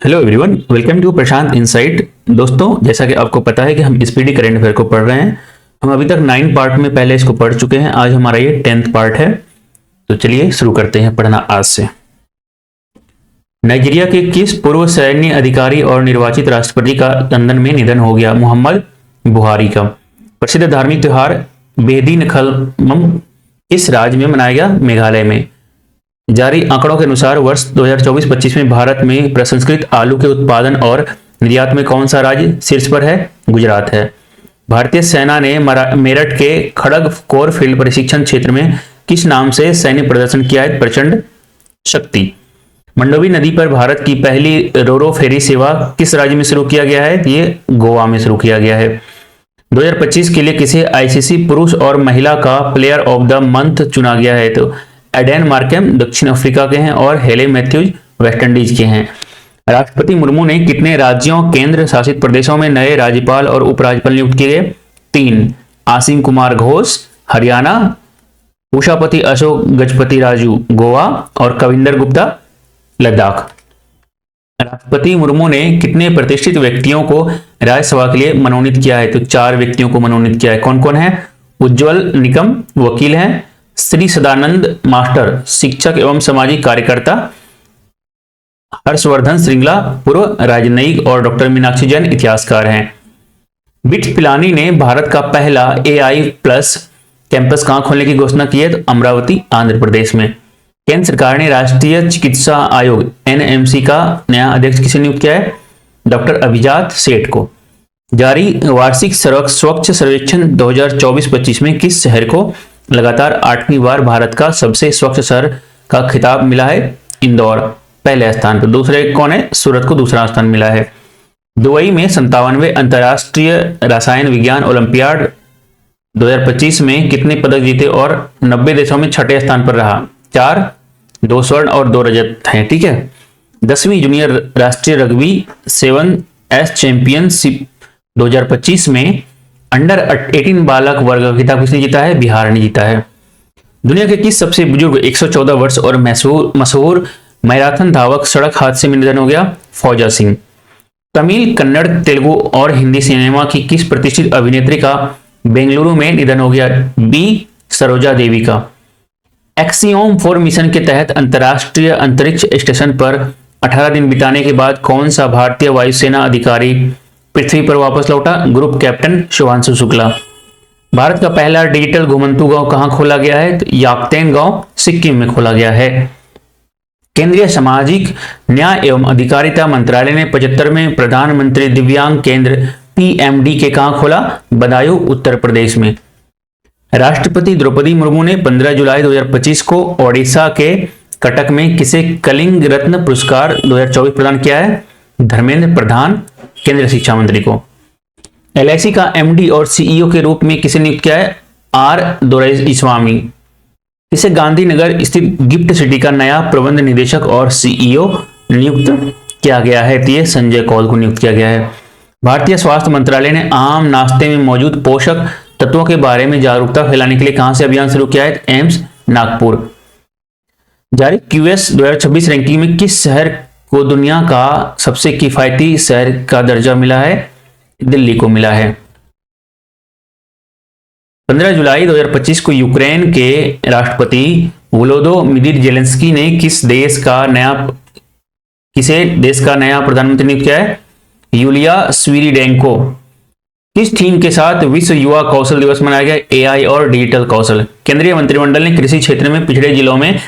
Hello everyone, welcome to Prashant insight. दोस्तों, जैसा कि आपको पता है कि हम स्पीडी करंट अफेयर को पढ़ रहे हैं। हम अभी तक 9 पार्ट में पहले इसको पढ़ चुके हैं। आज हमारा ये 10th पार्ट है। तो चलिए शुरू करते हैं पढ़ना आज से। नाइजीरिया के किस पूर्व सैन्य अधिकारी और निर्वाचित राष्ट्रपति का लंदन में निधन हो गया? मोहम्मद बुहारी का। प्रसिद्ध धार्मिक त्योहार बेदीनखलमम किस राज्य में मनाया गया? मेघालय में। जारी आंकड़ों के अनुसार वर्ष 2024-25 में भारत में प्रसंस्कृत आलू के उत्पादन और निर्यात में कौन सा राज्य शीर्ष पर है? गुजरात है। भारतीय सेना ने मेरठ के खड़ग कोर फील्ड प्रशिक्षण क्षेत्र में किस नाम से सैन्य प्रदर्शन किया है? प्रचंड शक्ति। मंडोवी नदी पर भारत की पहली रोरो फेरी सेवा किस राज्य में शुरू किया गया है? ये गोवा में शुरू किया गया है। 2025 के लिए किसे आईसीसी पुरुष और महिला का प्लेयर ऑफ द मंथ चुना गया है? तो एडेन मार्केम दक्षिण अफ्रीका के हैं और हेले मैथ्यूज वेस्टइंडीज के हैं। राष्ट्रपति मुर्मू ने कितने राज्यों केंद्र शासित प्रदेशों में नए राज्यपाल और उपराज्यपाल नियुक्त किए गए? 3। आसिम कुमार घोष हरियाणा, उषापति अशोक गजपति राजू गोवा और कविंदर गुप्ता लद्दाख। राष्ट्रपति मुर्मू ने कितने प्रतिष्ठित व्यक्तियों को राज्यसभा के लिए मनोनीत किया है? तो 4 व्यक्तियों को मनोनीत किया है। कौन कौन है? उज्जवल निकम वकील हैं, श्री सदानंद मास्टर शिक्षक एवं सामाजिक कार्यकर्ता, हर्षवर्धन श्रृंगला पूर्व राजनयिक और डॉक्टर मीनाक्षी जैन इतिहासकार हैं। बिट्स पिलानी ने भारत का पहला AI प्लस कैंपस कहां खोलने की घोषणा की है? तो अमरावती आंध्र प्रदेश में। केंद्र सरकार ने राष्ट्रीय चिकित्सा आयोग NMC का नया अध्यक्ष किसे नियुक्त किया है? डॉक्टर अभिजात सेठ को। जारी वार्षिक स्वच्छ सर्वेक्षण 2024-25 में किस शहर को लगातार 8वीं बार भारत का सबसे स्वच्छ शहर का खिताब मिला है? इंदौर पहले स्थान पर। दूसरे कौन है? सूरत को दूसरा स्थान मिला है। दुबई में 57वें अंतर्राष्ट्रीय रसायन विज्ञान ओलंपियाड 2025 में कितने पदक जीते और 90 देशों में छठे स्थान पर रहा? 4, 2 स्वर्ण और 2 रजत हैं। ठीक है। 10वीं जूनियर राष्ट्रीय रग्बी 7S चैंपियनशिप 2025 में अंडर 18 बालक वर्ग का खिताब किसने जीता है? बिहार ने जीता है। दुनिया के किस सबसे बुजुर्ग 114 वर्ष और मशहूर मैराथन धावक सड़क हादसे में निधन हो गया? फौजा सिंह। तमिल, कन्नड़, तेलुगु और हिंदी सिनेमा की किस प्रतिष्ठित अभिनेत्री का बेंगलुरु में निधन हो गया? B सरोजा देवी का। एक्सियोम 4 मिशन के तहत अंतरराष्ट्रीय अंतरिक्ष स्टेशन पर 18 दिन बिताने के बाद कौन सा भारतीय वायुसेना अधिकारी पृथ्वी पर वापस लौटा? Group captain Shubhanshu Shukla. भारत का पहला डिजिटल घुमंतू गांव कहां खोला गया है? तो याकतेन गांव सिक्किम में खोला गया है। केंद्रीय सामाजिक न्याय एवं अधिकारिता मंत्रालय ने 75वें प्रधानमंत्री दिव्यांग केंद्र PMD के कहां खोला? बदायूं उत्तर प्रदेश में। राष्ट्रपति द्रौपदी मुर्मू ने 15 जुलाई 2025 को ओडिशा के कटक में किसे कलिंग रत्न पुरस्कार 2024 प्रदान किया है? धर्मेंद्र प्रधान केंद्रीय शिक्षा मंत्री को। LIC का MD और CEO के रूप में किसे नियुक्त किया है? R दोराईस्वामी। इसे गांधीनगर स्थित गिफ्ट सिटी का नया प्रबंध निदेशक और CEO नियुक्त किया गया है। तो ये संजय कौल को नियुक्त किया गया है। भारतीय स्वास्थ्य मंत्रालय ने आम नाश्ते में मौजूद पोषक तत्वों के बारे में जागरूकता फैलाने के लिए कहां से अभियान शुरू किया है? एम्स नागपुर। जारी QS 2026 रैंकिंग में किस शहर को दुनिया का सबसे किफायती शहर का दर्जा मिला है? दिल्ली को मिला है। 15 जुलाई 2025 को यूक्रेन के राष्ट्रपति वोलोदोमिर जेलेंस्की ने किसे देश का नया प्रधानमंत्री नियुक्त किया है? यूलिया स्वीरिडेंको। किस थीम के साथ विश्व युवा कौशल दिवस मनाया गया? AI और डिजिटल कौशल। केंद्रीय मंत्रिमंडल ने कृषि क्षेत्र में पिछड़े जिलों में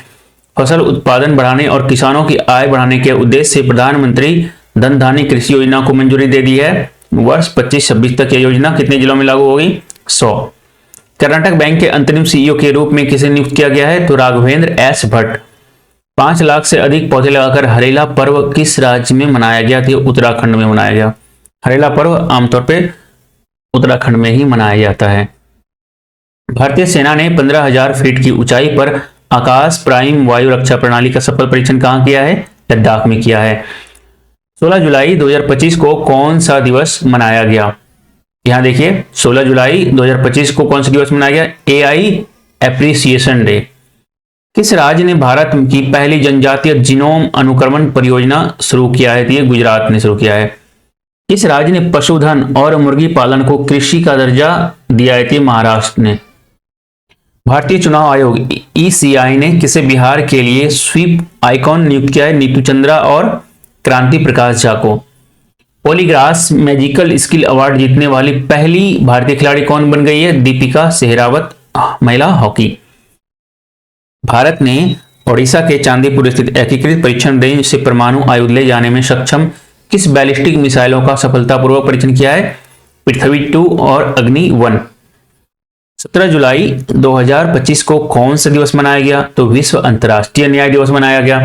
फसल उत्पादन बढ़ाने और किसानों की आय बढ़ाने के उद्देश्य से प्रधानमंत्री धन धान्य कृषि योजना को मंजूरी दे दी है। वर्ष 25-26 तक यह योजना कितने जिलों में लागू होगी? 100। कर्नाटक बैंक के अंतरिम CEO के रूप में किसे नियुक्त किया गया है? तो राघवेंद्र S भट्ट। 5 लाख से अधिक पौधे लगाकर हरेला पर्व किस राज्य में मनाया गया? तो उत्तराखंड में मनाया गया। हरेला पर्व आमतौर पर उत्तराखंड में ही मनाया जाता है। भारतीय सेना ने 15,000 फीट की ऊंचाई पर आकाश प्राइम वायु रक्षा प्रणाली का सफल परीक्षण कहां किया है? लद्दाख में किया है। 16 जुलाई 2025 को कौन सा दिवस मनाया गया? यहां देखिए 16 जुलाई 2025 को कौन सा दिवस मनाया गया? AI appreciation day. किस राज्य ने भारत की पहली जनजातीय जीनोम अनुक्रमण परियोजना शुरू किया है? ये गुजरात ने शुरू किया है। किस राज्य ने पशुधन और मुर्गी पालन को कृषि का दर्जा दिया है? ये महाराष्ट्र ने। भारतीय चुनाव आयोग ईसीआई ने किसे बिहार के लिए स्वीप आइकॉन नियुक्त किया है? नीतू चंद्रा और क्रांति प्रकाश झा को। पॉलीग्रास मैजिकल स्किल अवार्ड जीतने वाली पहली भारतीय खिलाड़ी कौन बन गई है? दीपिका सेहरावत, महिला हॉकी। भारत ने ओडिशा के चांदीपुर स्थित एकीकृत परीक्षण रेंज से परमाणु आयुध ले जाने में सक्षम किस बैलिस्टिक मिसाइलों का सफलतापूर्वक परीक्षण किया है? पृथ्वी 2 और अग्नि 1। 17 जुलाई 2025 को कौन सा दिवस मनाया गया? तो विश्व अंतर्राष्ट्रीय न्याय दिवस मनाया गया।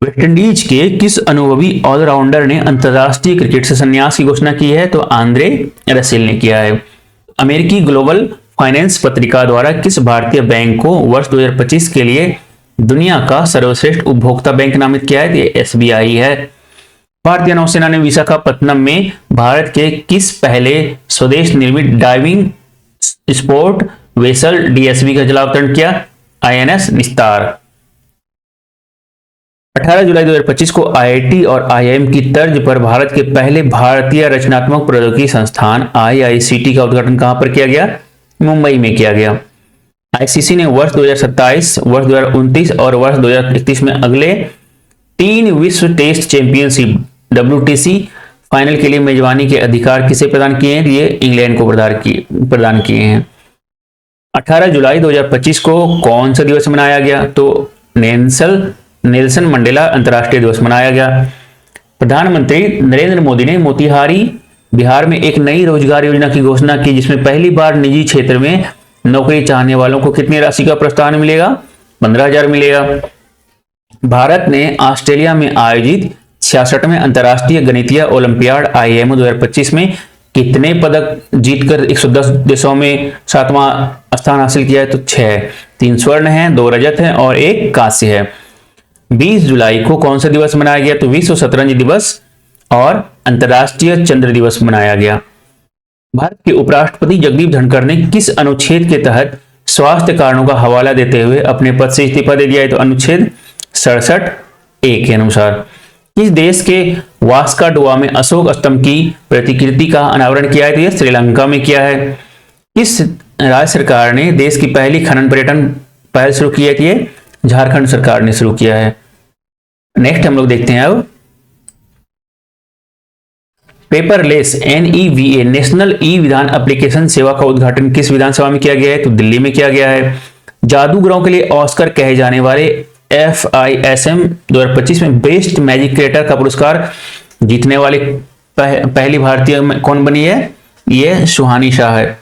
वेस्टइंडीज के किस अनुभवी ऑलराउंडर ने अंतर्राष्ट्रीय क्रिकेट से संन्यास की घोषणा की है? तो आंद्रे रसेल ने किया है। अमेरिकी ग्लोबल फाइनेंस पत्रिका द्वारा किस भारतीय बैंक को वर्ष 2025 के लिए दुनिया का सर्वश्रेष्ठ उपभोक्ता बैंक नामित किया है? ये एसबीआई है। भारतीय नौसेना ने विशाखापत्तनम में भारत के किस पहले स्वदेश निर्मित डाइविंग स्पोर्ट वेसल डीएसवी का जलावतरण किया? आईएनएस निस्तार। 18 जुलाई 2025 को आईआईटी और आईआईएम की तर्ज पर भारत के पहले भारतीय रचनात्मक प्रौद्योगिकी संस्थान आईआईसीटी का उद्घाटन कहां पर किया गया? मुंबई में किया गया। आईसीसी ने वर्ष 2027, वर्ष 2029 और वर्ष 2031 में अगले 3 विश्व टेस्ट चैंपियनशिप WTC फाइनल के लिए मेजबानी के अधिकार किसे प्रदान किए हैं? ये इंग्लैंड को प्रदान किए हैं। 18 जुलाई 2025 को कौन सा दिवस मनाया गया? तो नेल्सन मंडेला अंतर्राष्ट्रीय दिवस मनाया गया। प्रधानमंत्री नरेंद्र मोदी ने मोतिहारी बिहार में एक नई रोजगार योजना की घोषणा की, जिसमें पहली बार निजी क्षेत्र में नौकरी चाहने वालों को कितनी राशि का प्रोत्साहन मिलेगा? 15,000 मिलेगा। भारत ने ऑस्ट्रेलिया में आयोजित 66वें अंतर्राष्ट्रीय गणितीय ओलंपियाड IIMO 2025 में कितने पदक जीतकर 110 देशों में 7वां स्थान हासिल किया है? तो 6। 3 स्वर्ण हैं, 2 रजत हैं और 1 कांस्य है। 20 जुलाई को कौन सा दिवस मनाया गया? तो विश्व शतरंज दिवस और अंतर्राष्ट्रीय चंद्र दिवस मनाया गया। भारत के उपराष्ट्रपति जगदीप धनखड़ ने किस अनुच्छेद के तहत स्वास्थ्य कारणों का हवाला देते हुए अपने पद से इस्तीफा दे दिया है? तो अनुच्छेद 67(a) के अनुसार। किस देश के वास्कोडिगामा में अशोक स्तंभ की प्रतिकृति का अनावरण किया है? तो यह श्रीलंका में किया है। किस राज्य सरकार ने देश की पहली खनन पर्यटन पहल शुरू की है? ये झारखंड सरकार ने शुरू किया है। नेक्स्ट हम लोग देखते हैं अब पेपरलेस NEVA नेशनल ई विधान एप्लीकेशन सेवा का उद्घाटन किस विधानसभा में किया गया है? तो दिल्ली में किया गया है। जादूगरों के लिए ऑस्कर कहे जाने वाले FISM 2025 में बेस्ट मैजिक क्रिएटर का पुरस्कार जीतने वाली पहली भारतीय कौन बनी है? ये सुहानी शाह है।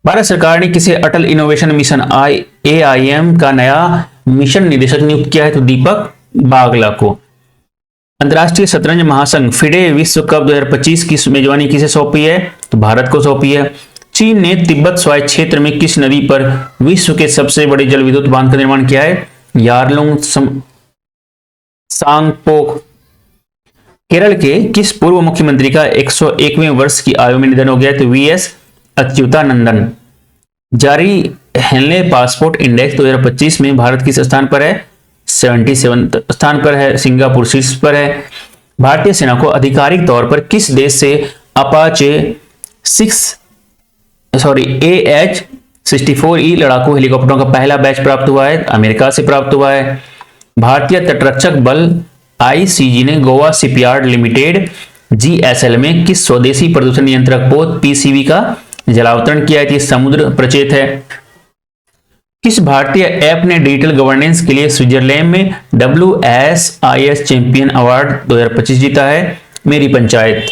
भारत सरकार ने किसे अटल इनोवेशन मिशन AIM का नया मिशन निदेशक नियुक्त किया है? तो दीपक बागला को। अंतर्राष्ट्रीय शतरंज महासंघ FIDE विश्व कप 2025 की मेजबानी किसे सौंपी है? तो भारत को सौंपी है। चीन ने तिब्बत स्वायत्त क्षेत्र में किस नदी पर विश्व के सबसे बड़े जल विद्युत बांध का निर्माण किया है? यारलुंग सांगपोक। केरल के किस पूर्व मुख्यमंत्री का 101वें वर्ष की आयु में निधन हो गया? तो VS अच्युतानंदन। जारी हेनले पासपोर्ट इंडेक्स 2025 में भारत किस स्थान पर है? 77 स्थान पर है। सिंगापुर शीर्ष पर है। भारतीय सेना को आधिकारिक तौर पर किस देश से अपाचे AH-64E लड़ाकू हेलीकॉप्टरों का पहला बैच प्राप्त हुआ है? अमेरिका से प्राप्त हुआ है। भारतीय तटरक्षक बल ICG ने गोवा शिपयार्ड लिमिटेड GSL में किस स्वदेशी प्रदूषण नियंत्रक पोत PCV का जलावतरण किया है? समुद्र प्रचेत है। किस भारतीय ऐप ने डिजिटल गवर्नेंस के लिए स्विट्जरलैंड में WSIS चैंपियन अवार्ड 2025 जीता है? मेरी पंचायत।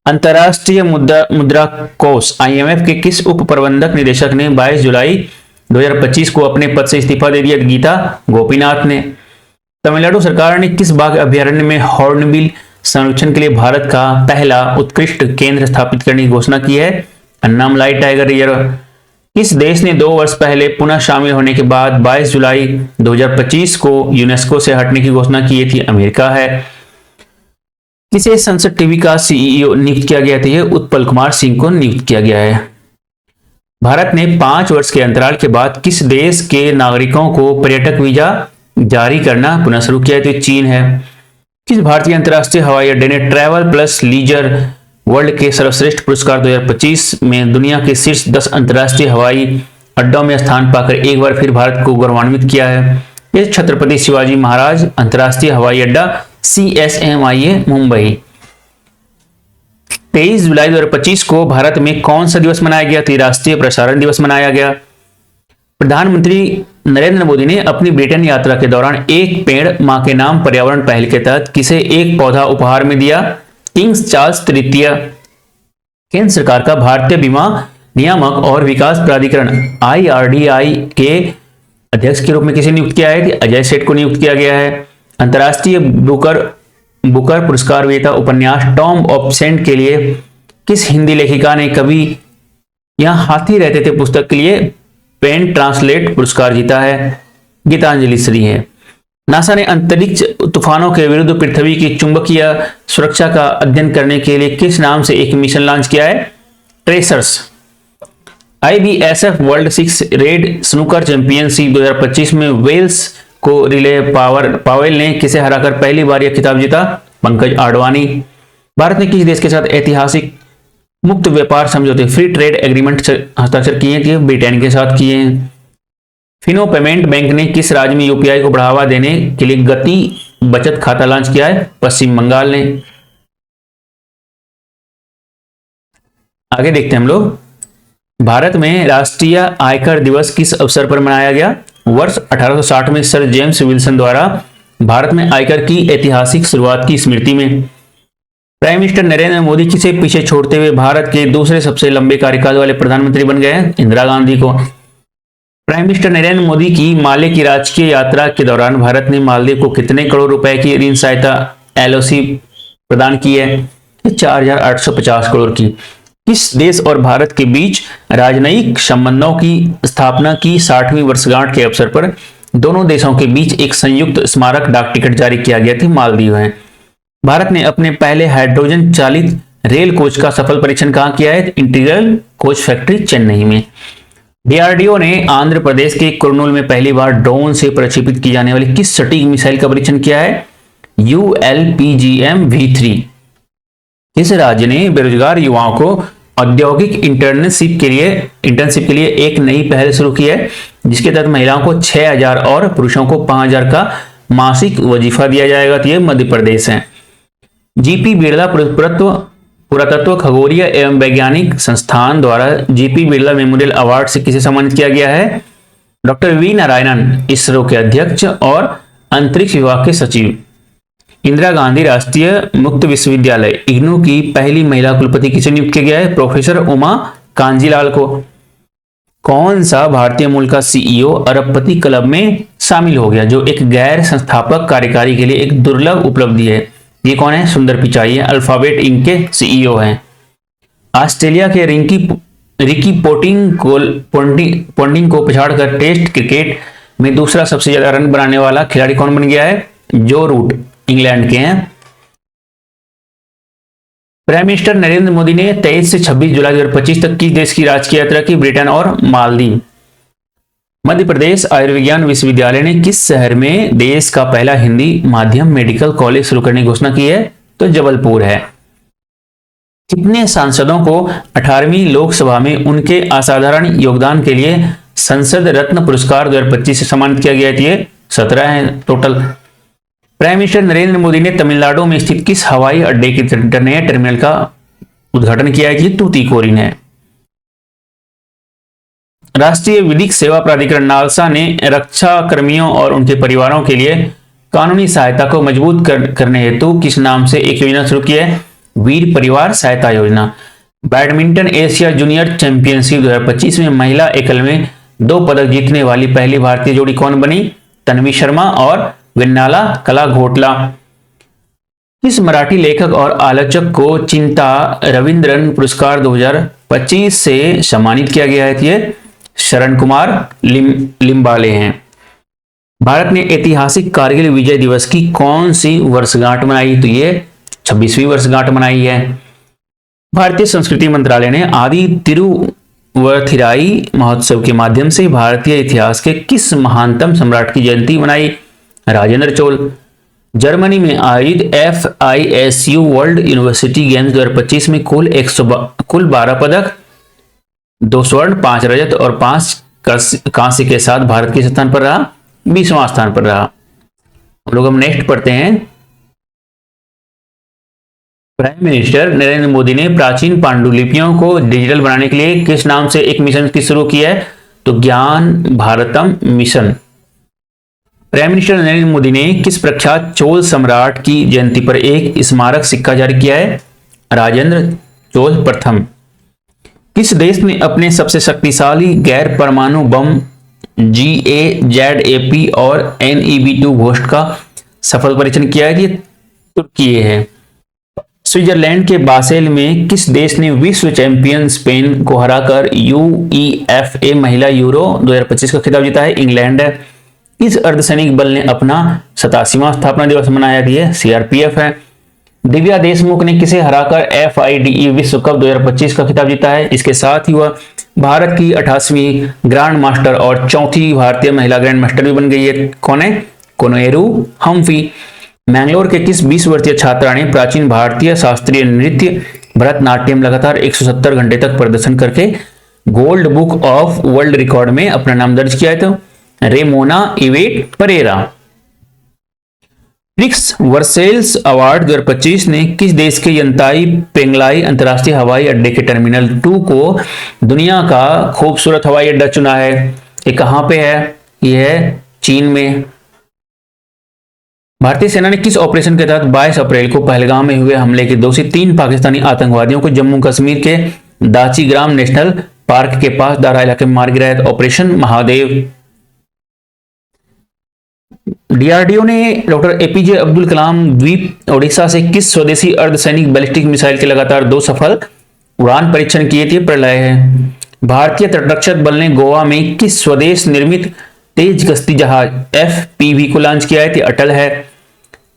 अंतर्राष्ट्रीय मुद्रा कोष IMF के किस उप प्रबंधक निदेशक ने 22 जुलाई 2025 को अपने पद से इस्तीफा दे दिया? गीता गोपीनाथ ने। तमिलनाडु सरकार ने किस बाघ अभ्यारण्य में हॉर्नबिल संरक्षण के लिए भारत का पहला उत्कृष्ट केंद्र स्थापित करने की घोषणा की है? Annamalai tiger reserve. किस देश ने 2 वर्ष पहले पुनः शामिल होने के बाद 22 जुलाई 2025 को यूनेस्को से हटने की घोषणा की थी? अमेरिका है। किसे संसद टीवी का CEO नियुक्त किया गया था? उत्पल कुमार सिंह को नियुक्त किया गया है। भारत ने 5 वर्ष के अंतराल के बाद किस देश के नागरिकों को पर्यटक वीजा जारी करना पुनः शुरू किया? तो चीन है। किस भारतीय अंतर्राष्ट्रीय हवाई अड्डे ने ट्रैवल प्लस लीजर वर्ल्ड के सर्वश्रेष्ठ पुरस्कार 2025 में दुनिया के शीर्ष 10 अंतर्राष्ट्रीय हवाई अड्डों में स्थान पाकर एक बार फिर भारत को गौरवान्वित किया है? ये छत्रपति शिवाजी महाराज अंतर्राष्ट्रीय हवाई अड्डा CSMIA मुंबई। 23 जुलाई 2025 को भारत में कौन सा दिवस मनाया गया? तो राष्ट्रीय प्रसारण दिवस मनाया गया। प्रधानमंत्री नरेंद्र मोदी ने अपनी ब्रिटेन यात्रा के दौरान एक पेड़ मां के नाम पर्यावरण पहल के तहत किसे एक पौधा उपहार में दिया? किंग्स चार्ल्स तृतीय। केंद्र सरकार का भारतीय बीमा नियामक और विकास प्राधिकरण IRDAI के अध्यक्ष के रूप में किसे नियुक्त किया है? अजय सेठ को नियुक्त किया गया है। अंतर्राष्ट्रीय बुकर पुरस्कार विजेता उपन्यास टॉम ऑफ सेंट के लिए किस हिंदी लेखिका ने कभी यहां हाथी रहते थे पुस्तक के लिए पेन ट्रांसलेट पुरस्कार जीता है? गीतांजलि श्री है। नासा ने अंतरिक्ष तूफानों के विरुद्ध पृथ्वी की चुंबकीय सुरक्षा का अध्ययन करने के लिए किस नाम से एक मिशन लॉन्च किया है? Tracers. IBSF world 6 red snooker championship 2025 में वेल्स को रिले पावेल ने किसे हराकर पहली बार यह खिताब जीता? पंकज आडवाणी। भारत ने किस देश के साथ ऐतिहासिक मुक्त व्यापार समझौते फ्री ट्रेड एग्रीमेंट हस्ताक्षर किए थे? ब्रिटेन के साथ किए हैं। फिनो पेमेंट बैंक ने किस राज्य में UPI को बढ़ावा देने के लिए गति बचत खाता लॉन्च किया है? पश्चिम बंगाल ने। आगे देखते हैं हम लोग, भारत में राष्ट्रीय आयकर दिवस किस अवसर पर मनाया गया? वर्ष 1860 में सर जेम्स विल्सन द्वारा भारत में आयकर की ऐतिहासिक शुरुआत की स्मृति में। प्राइम मिनिस्टर नरेंद्र मोदी किसे पीछे छोड़ते हुए भारत के दूसरे सबसे लंबे कार्यकाल वाले प्रधानमंत्री बन गए हैं? इंदिरा गांधी को। प्राइम मिनिस्टर नरेंद्र मोदी की माले की राजकीय यात्रा के दौरान भारत ने मालदीव को कितने करोड़ रुपए की ऋण सहायता LOC प्रदान की है? 4,850 करोड़ की। किस देश और भारत के बीच राजनयिक संबंधों की स्थापना की 60वीं वर्षगांठ के अवसर पर दोनों देशों के बीच एक संयुक्त स्मारक डाक टिकट जारी किया गया थी? मालदीव है। भारत ने अपने पहले हाइड्रोजन चालित रेल कोच का सफल परीक्षण कहां किया है? इंटीग्रल कोच फैक्ट्री चेन्नई में। DRDO ने आंध्र प्रदेश के कुर्नूल में पहली बार ड्रोन से प्रक्षेपित की जाने वाली किस सटीक मिसाइल का परीक्षण किया है? ULPGM-V3। किस राज्य ने बेरोजगार युवाओं को औद्योगिक इंटर्नशिप के लिए एक नई पहल शुरू की है, जिसके तहत महिलाओं को 6,000 और पुरुषों को 5,000 का मासिक वजीफा दिया जाएगा? तो यह मध्य प्रदेश है। GP बिरला पुरातत्व खगोलीय एवं वैज्ञानिक संस्थान द्वारा GP बिरला मेमोरियल अवार्ड से किसे सम्मानित किया गया है? डॉक्टर V नारायणन, इसरो के अध्यक्ष और अंतरिक्ष विभाग के सचिव। इंदिरा गांधी राष्ट्रीय मुक्त विश्वविद्यालय IGNOU की पहली महिला कुलपति किसे नियुक्त किया गया है? प्रोफेसर उमा कांजीलाल को। कौन सा भारतीय मूल का CEO अरबपति क्लब में शामिल हो गया, जो एक गैर संस्थापक कार्यकारी के लिए एक दुर्लभ उपलब्धि है? ये कौन है? सुंदर पिचाई है, अल्फाबेट इंक के CEO हैं। ऑस्ट्रेलिया के रिकी पोंटिंग को पछाड़कर टेस्ट क्रिकेट में दूसरा सबसे ज्यादा रन बनाने वाला खिलाड़ी कौन बन गया है? जो रूट, इंग्लैंड के हैं। प्राइम मिनिस्टर नरेंद्र मोदी ने 23 से 26 जुलाई 2025 तक किस देश की राजकीय यात्रा की? ब्रिटेन और मालदीव। मध्य प्रदेश आयुर्विज्ञान विश्वविद्यालय ने किस शहर में देश का पहला हिंदी माध्यम मेडिकल कॉलेज शुरू करने की घोषणा की है? तो जबलपुर है। कितने सांसदों को 18वीं लोकसभा में उनके असाधारण योगदान के लिए संसद रत्न पुरस्कार 2025 से सम्मानित किया गया है? 17 है total. Prime minister Narendra Modi ने तमिलनाडु में स्थित किस हवाई अड्डे के नए टर्मिनल का उद्घाटन किया है? तूतीकोरिन है। राष्ट्रीय विधिक सेवा प्राधिकरण नालसा ने रक्षा कर्मियों और उनके परिवारों के लिए कानूनी सहायता को मजबूत करने हेतु किस नाम से एक योजना शुरू की है? वीर परिवार सहायता योजना। बैडमिंटन एशिया जूनियर चैंपियनशिप 2025 में महिला एकल में 2 पदक जीतने वाली पहली भारतीय जोड़ी कौन बनी? तन्वी शर्मा और विन्नाला कला घोटला। किस मराठी लेखक और आलोचक को चिंता रविंद्रन पुरस्कार 2025 से सम्मानित किया गया है? ये शरण कुमार लिम्बाले हैं। भारत ने ऐतिहासिक कारगिल विजय दिवस की कौन सी वर्षगांठ मनाई? तो ये 26वीं वर्षगांठ मनाई है। भारतीय संस्कृति मंत्रालय ने आदि वथिराई महोत्सव के माध्यम से भारतीय इतिहास के किस महानतम सम्राट की जयंती मनाई? राजेंद्र चोल। जर्मनी में आयोजित FISU वर्ल्ड यूनिवर्सिटी गेम्स 2025 में कुल 12 पदक, 2 स्वर्ण, 5 रजत और 5 कांस्य के साथ भारत किस स्थान पर रहा? 20वां स्थान पर रहा। हम नेक्स्ट पढ़ते हैं। प्राइम मिनिस्टर नरेंद्र मोदी ने प्राचीन पांडुलिपियों को डिजिटल बनाने के लिए किस नाम से एक मिशन की शुरू किया है? तो ज्ञान Bharatam mission. Prime minister Narendra Modi ने किस प्रख्यात चोल सम्राट की जयंती पर एक स्मारक सिक्का जारी किया है? राजेंद्र चोल प्रथम। किस देश ने अपने सबसे शक्तिशाली गैर परमाणु बम GAZAP और NEB-2 घोस्ट का सफल परीक्षण किया है? ये तुर्की है। स्विट्जरलैंड के बासेल में किस देश ने विश्व चैंपियन स्पेन को हराकर UEFA महिला यूरो 2025 का खिताब जीता है? इंग्लैंड। किस अर्धसैनिक बल ने अपना 87वां स्थापना दिवस मनाया? है CRPF है। दिव्या देशमुख ने किसे हराकर FIDE विश्व कप 2025 का खिताब जीता है? इसके साथ ही वह भारत की 88वीं ग्रैंड मास्टर और चौथी भारतीय महिला ग्रैंड मास्टर भी बन गई है। कौन है? कोनेरू हम्फी। मैंगलोर के किस 20 वर्षीय छात्रा ने प्राचीन भारतीय शास्त्रीय नृत्य भरतनाट्यम लगातार 170 घंटे तक प्रदर्शन करके gold book of world record में अपना नाम दर्ज किया है? तो Remona Evette Pereira. Prix Versailles award 2025 ने किस देश के यंताई पेंगलाई अंतर्राष्ट्रीय हवाई अड्डे के टर्मिनल 2 को दुनिया का खूबसूरत हवाई अड्डा चुना है? ये कहां पे है? यह है चीन में। भारतीय सेना ने किस ऑपरेशन के तहत 22 अप्रैल को पहलगाम में हुए हमले के दोषी 3 पाकिस्तानी आतंकवादियों को जम्मू कश्मीर के दाचीग्राम नेशनल पार्क के पास दारा इलाके में मार गिराया? ऑपरेशन महादेव। DRDO ने डॉक्टर APJ अब्दुल कलाम द्वीप ओडिशा से किस स्वदेशी अर्धसैनिक बैलिस्टिक मिसाइल के लगातार 2 सफल उड़ान परीक्षण किए थे? प्रलय है। भारतीय तटरक्षक बल ने गोवा में किस स्वदेश निर्मित तेज गश्ती जहाज FPV को लॉन्च किया है? अटल है।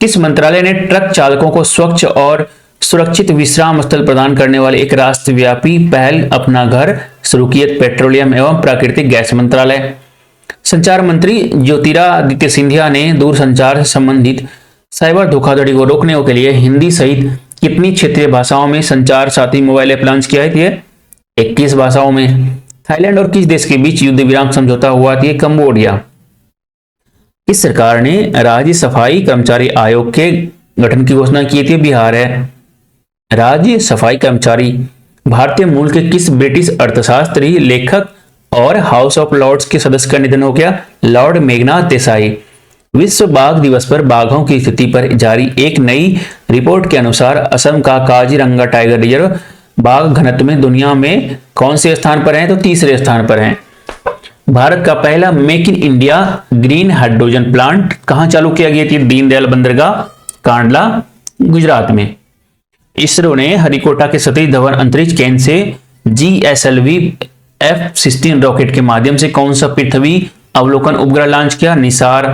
किस मंत्रालय ने ट्रक चालकों को स्वच्छ और सुरक्षित विश्राम स्थल प्रदान करने वाले एक राष्ट्रव्यापी पहल अपना घर शुरू की? पेट्रोलियम एवं प्राकृतिक गैस मंत्रालय। संचार मंत्री ज्योतिरादित्य सिंधिया ने दूरसंचार से संबंधित साइबर धोखाधड़ी को रोकने के लिए हिंदी सहित कितनी क्षेत्रीय भाषाओं में संचार साथी मोबाइल ऐप लॉन्च किया है? 21 भाषाओं में। थाईलैंड और किस देश के बीच युद्ध विराम समझौता हुआ था? कंबोडिया। किस सरकार ने राज्य सफाई कर्मचारी आयोग के गठन की घोषणा की थी? बिहार है। राज्य सफाई कर्मचारी भारतीय मूल के किस ब्रिटिश अर्थशास्त्री, लेखक और हाउस ऑफ लॉर्ड्स के सदस्य का निधन हो गया? लॉर्ड मेघनाथ देसाई। विश्व बाघ दिवस पर बाघों की स्थिति पर जारी एक नई रिपोर्ट के अनुसार असम का काजीरंगा टाइगर रिजर्व बाघ घनत्व में दुनिया में कौन से स्थान पर है? तो तीसरे स्थान पर है। भारत का पहला make in India green hydrogen plant कहां चालू किया गया था? दीनदयाल बंदरगाह, कांडला, गुजरात में। इसरो ने हरिकोटा के सतीश धवन अंतरिक्ष केंद्र से GSLV F-16 रॉकेट के माध्यम से कौन सा पृथ्वी अवलोकन उपग्रह लॉन्च किया? निसार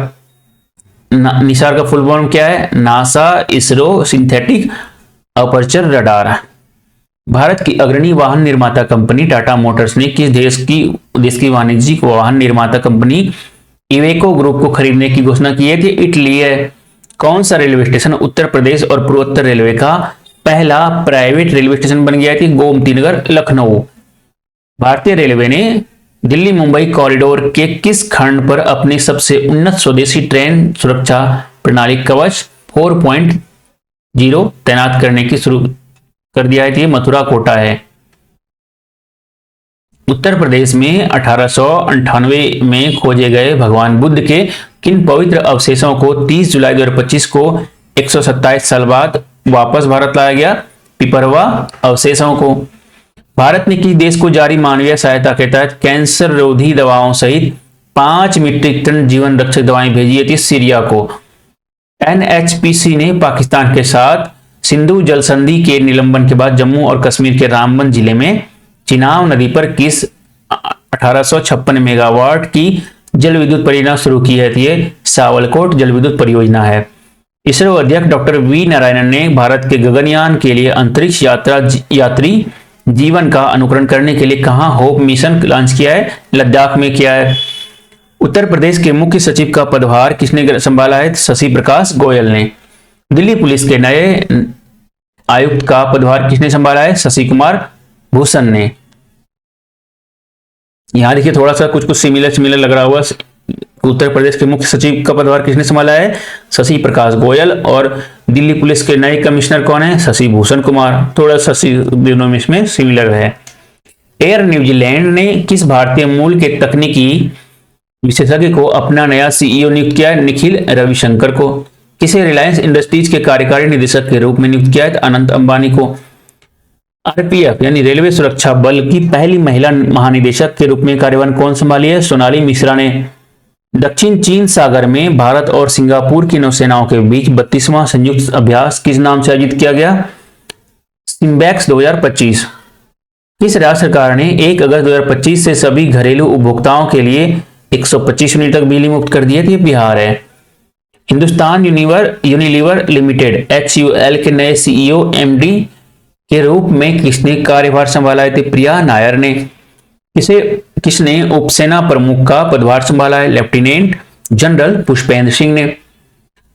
का फुल फॉर्म क्या है? NASA ISRO synthetic aperture radar. Bharat की अग्रणी वाहन निर्माता कंपनी टाटा मोटर्स ने किस देश की वाणिज्यिक वाहन निर्माता कंपनी इवेको ग्रुप को खरीदने की घोषणा की है? इटली है। कौन सा रेलवे स्टेशन उत्तर प्रदेश और पूर्वोत्तर रेलवे का पहला प्राइवेट रेलवे स्टेशन बन गया? गोमती नगर, लखनऊ। भारतीय रेलवे ने दिल्ली मुंबई कॉरिडोर के किस खंड पर अपनी सबसे उन्नत स्वदेशी ट्रेन सुरक्षा प्रणाली कवच 4.0 तैनात करने की शुरू कर दिया है? मथुरा कोटा है। उत्तर प्रदेश में 1898 में खोजे गए भगवान बुद्ध के किन पवित्र अवशेषों को 30 जुलाई 2025 को 127 साल बाद वापस भारत लाया गया? पिपरवा अवशेषों को। भारत ने किस देश को जारी मानवीय सहायता के तहत कैंसर रोधी दवाओं सहित 5 मीट्रिक टन जीवन रक्षक दवाएं भेजी थी? सीरिया को। NHPC ने पाकिस्तान के साथ सिंधु जल संधि के निलंबन के बाद जम्मू और कश्मीर के रामबन जिले में चिनाब नदी पर किस 1856 मेगावाट की जल विद्युत परियोजना शुरू की है? सावलकोट जल विद्युत परियोजना है। इसरो अध्यक्ष डॉक्टर V नारायणन ने भारत के गगनयान के लिए अंतरिक्ष यात्री जीवन का अनुकरण करने के लिए कहां होप मिशन लॉन्च किया है? लद्दाख में किया है। उत्तर प्रदेश के मुख्य सचिव का पदभार किसने संभाला है? शशि प्रकाश गोयल ने। दिल्ली पुलिस के नए आयुक्त का पदभार किसने संभाला है? शशि कुमार भूषण ने। यहां देखिए थोड़ा सा कुछ सिमिलर लग रहा हुआ। उत्तर प्रदेश के मुख्य सचिव का पदभार किसने संभाला है? शशि प्रकाश गोयल। और दिल्ली पुलिस के नए कमिश्नर कौन है? शशि भूषण कुमार। थोड़ा सा दोनों में इसमें सिमिलर है। एयर न्यूजीलैंड ने किस भारतीय मूल के तकनीकी विशेषज्ञ को अपना नया सीईओ नियुक्त किया है? निखिल रविशंकर को। किसे रिलायंस इंडस्ट्रीज के कार्यकारी निदेशक के रूप में नियुक्त किया है? अनंत अंबानी को। आरपीएफ यानी रेलवे सुरक्षा बल की पहली महिला महानिदेशक के रूप में कार्यभार कौन संभाली है? सोनाली मिश्रा ने। दक्षिण चीन सागर में भारत और सिंगापुर की नौसेनाओं के बीच 32वां संयुक्त अभ्यास किस नाम से आयोजित किया गया? सिम्बैक्स 2025। किस राज्य सरकार ने 1 अगस्त 2025 से सभी घरेलू उपभोक्ताओं के लिए 125 यूनिट तक बिजली मुक्त कर दी है? ये बिहार है। हिंदुस्तान यूनिलीवर लिमिटेड HUL के नए सीईओ एमडी के रूप में किसने कार्यभार संभाला है? प्रिया नायर ने। किसने उपसेना प्रमुख का पदभार संभाला है? लेफ्टिनेंट जनरल पुष्पेंद्र सिंह ने।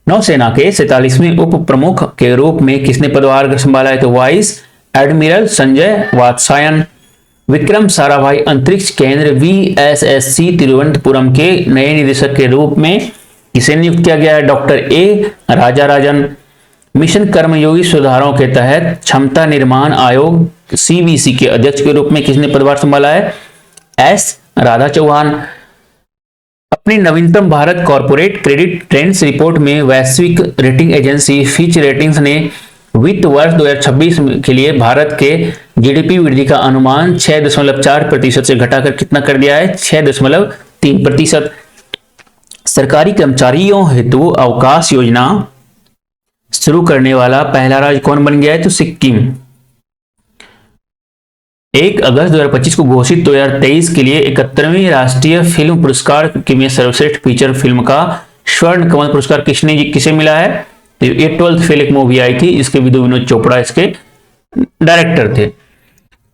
नौसेना के 47वें उप प्रमुख के रूप में किसने पदभार संभाला है? Vice admiral Sanjay Vatsayan. विक्रम साराभाई अंतरिक्ष केंद्र VSSC तिरुवनंतपुरम के नए निदेशक के रूप में किसे नियुक्त किया गया है? Doctor A राजाराजन। मिशन कर्मयोगी सुधारों के तहत क्षमता निर्माण आयोग CVC के अध्यक्ष के रूप में किसने पदभार संभाला है? S राधा चौहान। अपनी नवीनतम Bharat corporate credit trends report में वैश्विक रेटिंग एजेंसी फिच रेटिंग्स ने वित्त वर्ष 2026 के लिए भारत के GDP वृद्धि का अनुमान 6.4% से घटाकर कितना कर दिया है? 6.3%। सरकारी कर्मचारियों हेतु अवकाश योजना शुरू करने वाला पहला राज्य कौन बन गया है? तो सिक्किम। 1 अगस्त 2025 को घोषित 2023 के लिए 71वें राष्ट्रीय फिल्म पुरस्कार में सर्वश्रेष्ठ फीचर फिल्म का स्वर्ण कमल पुरस्कार किसे मिला है? ये 12th फेल एक मूवी आई थी, इसके विनोद चोपड़ा इसके डायरेक्टर थे।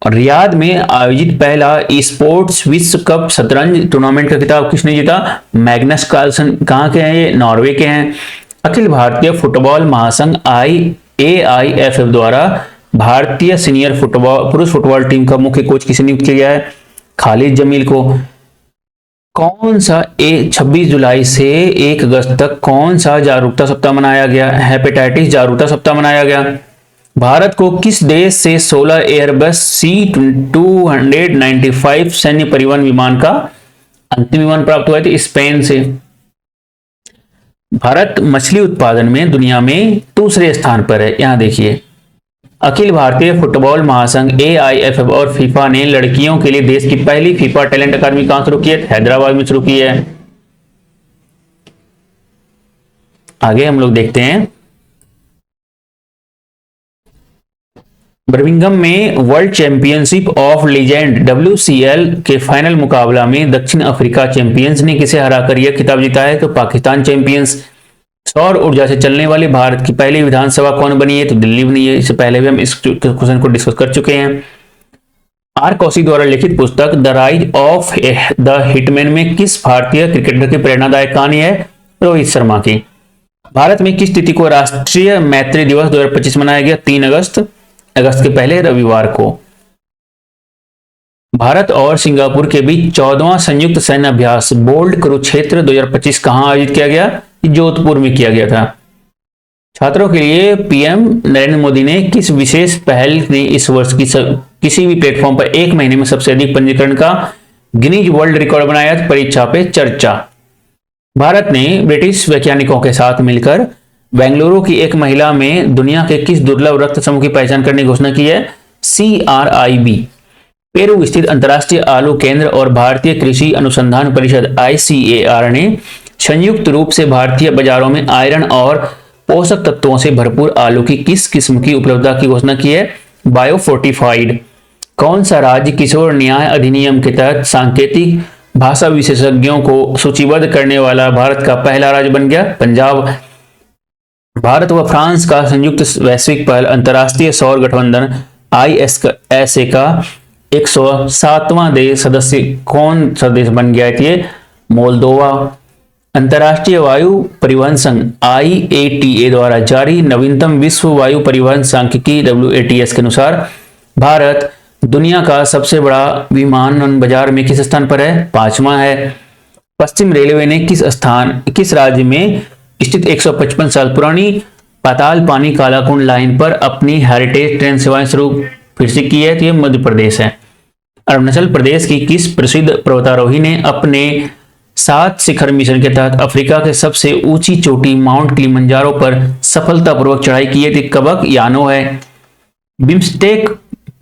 और रियाद में आयोजित पहला स्पोर्ट्स विश्व कप शतरंज टूर्नामेंट का खिताब किसने जीता? Magnus Carlsen. कहां के हैं ये? नॉर्वे के हैं। अखिल भारतीय फुटबॉल महासंघ AIFF द्वारा भारतीय सीनियर पुरुष फुटबॉल टीम का मुख्य कोच किसे नियुक्त किया गया है? खालिद जमील को। कौन सा 26 जुलाई से 1 अगस्त तक कौन सा जागरूकता सप्ताह मनाया गया? हेपेटाइटिस जागरूकता सप्ताह मनाया गया। भारत को किस देश से 16 एयरबस C295 सैन्य परिवहन विमान का अंतिम विमान प्राप्त हुआ था? स्पेन से। भारत मछली उत्पादन में दुनिया में दूसरे स्थान पर है। यहां देखिए अखिल भारतीय फुटबॉल महासंघ AIFF और फीफा ने लड़कियों के लिए देश की पहली फीफा टैलेंट अकादमी कहां शुरू की है? हैदराबाद में शुरू की है। आगे हम लोग देखते हैं बर्मिंघम में world championship of legend WCL के फाइनल मुकाबला में दक्षिण अफ्रीका चैंपियंस ने किसे हराकर यह खिताब जीता है? तो पाकिस्तान चैंपियंस। सौर ऊर्जा से चलने वाली भारत की पहली विधानसभा कौन बनी है? तो दिल्ली बनी है। इससे पहले भी हम इस क्वेश्चन को डिस्कस कर चुके हैं। R कौशिक द्वारा लिखित पुस्तक the rise of the hitman में किस भारतीय क्रिकेटर की प्रेरणादायक कहानी है? रोहित शर्मा की। भारत में किस तिथि को राष्ट्रीय मैत्री दिवस 2025 मनाया गया? 3 अगस्त के पहले रविवार को। भारत और सिंगापुर के बीच 14वां संयुक्त सैन्य अभ्यास बोल्ड कुरुक्षेत्र 2025 कहां आयोजित किया गया? जोधपुर में किया गया था। छात्रों के लिए PM नरेंद्र मोदी ने किस विशेष पहल ने इस वर्ष की किसी भी प्लेटफॉर्म पर 1 महीने में सबसे अधिक पंजीकरण का गिनीज वर्ल्ड रिकॉर्ड बनाया? परीक्षा पे चर्चा। भारत ने ब्रिटिश वैज्ञानिकों के साथ मिलकर बेंगलुरु की एक महिला में दुनिया के किस दुर्लभ रक्त समूह की पहचान करने की घोषणा की है? CRIB। पेरू स्थित अंतर्राष्ट्रीय आलू केंद्र और भारतीय कृषि अनुसंधान परिषद ICAR ने संयुक्त रूप से भारतीय बाजारों में आयरन और पोषक तत्वों से भरपूर आलू की किस किस्म की उपलब्धता की घोषणा की है? बायोफोर्टिफाइड। कौन सा राज्य किशोर न्याय अधिनियम के तहत सांकेतिक भाषा विशेषज्ञों को सूचीबद्ध करने वाला भारत का पहला राज्य बन गया? पंजाब। भारत व फ्रांस का संयुक्त वैश्विक पहल अंतर्राष्ट्रीय सौर गठबंधन ISA का 107वां देश सदस्य कौन सा देश बन गया है? ये मोल्दोवा। अंतर्राष्ट्रीय वायु परिवहन संघ IATA द्वारा जारी नवीनतम विश्व वायु परिवहन सांख्यिकी WATS के अनुसार भारत दुनिया का सबसे बड़ा विमानन बाजार में किस स्थान पर है? 5वां है। पश्चिम रेलवे ने किस राज्य में स्थित 155 साल पुरानी पाताल पानी कालाकुंड लाइन पर अपनी हेरिटेज ट्रेन सेवाएं शुरू फिर से की है? तो ये मध्य प्रदेश है। अरुणाचल प्रदेश की किस प्रसिद्ध पर्वतारोही ने अपने 7 शिखर मिशन के तहत अफ्रीका के सबसे ऊंची चोटी माउंट किलिमंजारो पर सफलतापूर्वक चढ़ाई की है? तो कबक यानो है।